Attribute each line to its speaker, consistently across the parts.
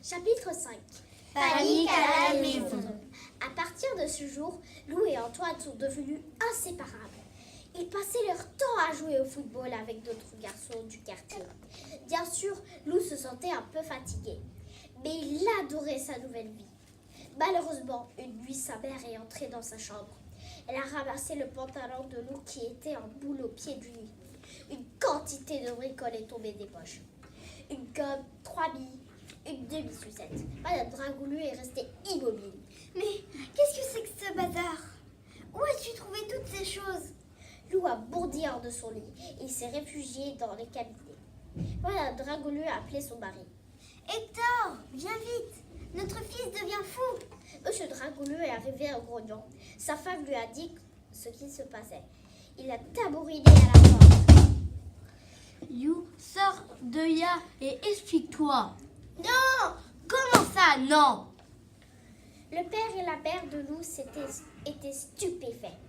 Speaker 1: Chapitre 5.
Speaker 2: Panique à la maison.
Speaker 1: À partir de ce jour, Lou et Antoine sont devenus inséparables. Ils passaient leur temps à jouer au football avec d'autres garçons du quartier. Bien sûr, Lou se sentait un peu fatigué, mais il adorait sa nouvelle vie. Malheureusement, une nuit, sa mère est entrée dans sa chambre. Elle a ramassé le pantalon de Lou qui était en boule au pied du lit. Une quantité de bricoles est tombée des poches. Une gomme, 3 billes, une demi-sucette. Madame Dragoulou est restée immobile.
Speaker 2: Mais qu'est-ce que c'est que ce bazar? Où as-tu trouvé toutes ces choses?
Speaker 1: Lou a bourdi hors de son lit et s'est réfugié dans les cabinets. Madame Dragoulou a appelé son mari.
Speaker 2: Hector, viens vite, notre fils devient fou.
Speaker 1: Monsieur Dragoulou est arrivé en grognant. Sa femme lui a dit ce qui se passait. Il a tabouriné à la porte.
Speaker 3: You, sors de là et explique-toi.
Speaker 2: Non!
Speaker 3: Comment ça, non?
Speaker 1: Le père et la mère de Lou étaient stupéfaits.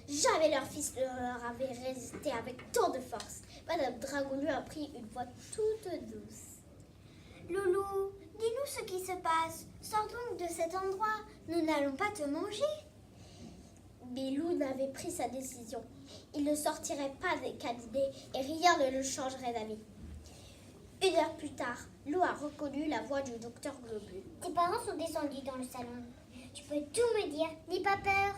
Speaker 1: Jamais leur fils ne leur avait résisté avec tant de force. Madame Dragoulou a pris une voix toute douce.
Speaker 2: Loulou, dis-nous ce qui se passe. Sors donc de cet endroit. Nous n'allons pas te manger.
Speaker 1: Mais Lou n'avait pris sa décision. Il ne sortirait pas des cabinets et rien ne le changerait d'avis. 1 heure plus tard, Lou a reconnu la voix du docteur Globule.
Speaker 2: Tes parents sont descendus dans le salon. Tu peux tout me dire, n'aie pas peur.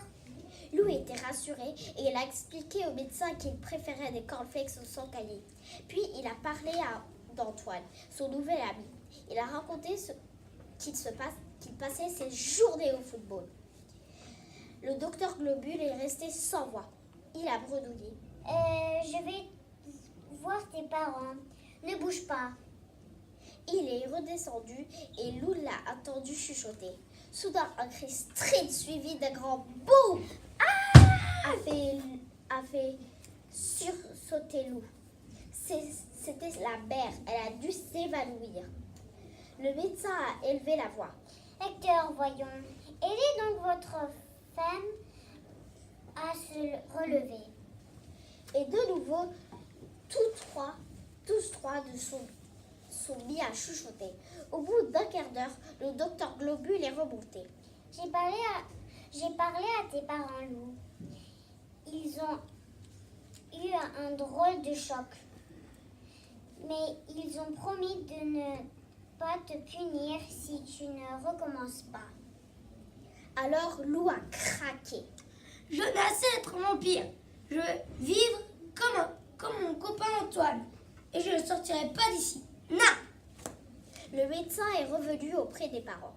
Speaker 1: Lou était rassuré et il a expliqué au médecin qu'il préférait des cornflakes sans cahier. Puis il a parlé d'Antoine, son nouvel ami. Il a raconté qu'il passait ses journées au football. Le docteur Globule est resté sans voix. Il a bredouillé.
Speaker 2: Je vais voir tes parents. Ne bouge pas.
Speaker 1: Il est redescendu et Lou l'a entendu chuchoter. Soudain, un cri strident suivi d'un grand boum a fait sursauter Lou. C'était la mère. Elle a dû s'évanouir. Le médecin a élevé la voix.
Speaker 2: Hector, voyons. Aidez donc votre femme à se relever.
Speaker 1: Et de nouveau, tous trois sont mis à chuchoter. Au bout d'un quart d'heure, le docteur Globule est remonté.
Speaker 2: J'ai parlé à tes parents, Lou. Ils ont eu un drôle de choc. Mais ils ont promis de ne pas te punir si tu ne recommences pas.
Speaker 1: Alors Lou a craqué.
Speaker 3: Je n'essaie d'être mon pire. Je veux vivre comme mon copain Antoine. Et je ne sortirai pas d'ici. Non!
Speaker 1: Le médecin est revenu auprès des parents.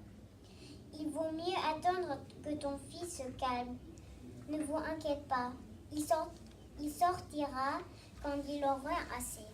Speaker 2: Il vaut mieux attendre que ton fils se calme. Ne vous inquiétez pas. Il sortira quand il aura assez.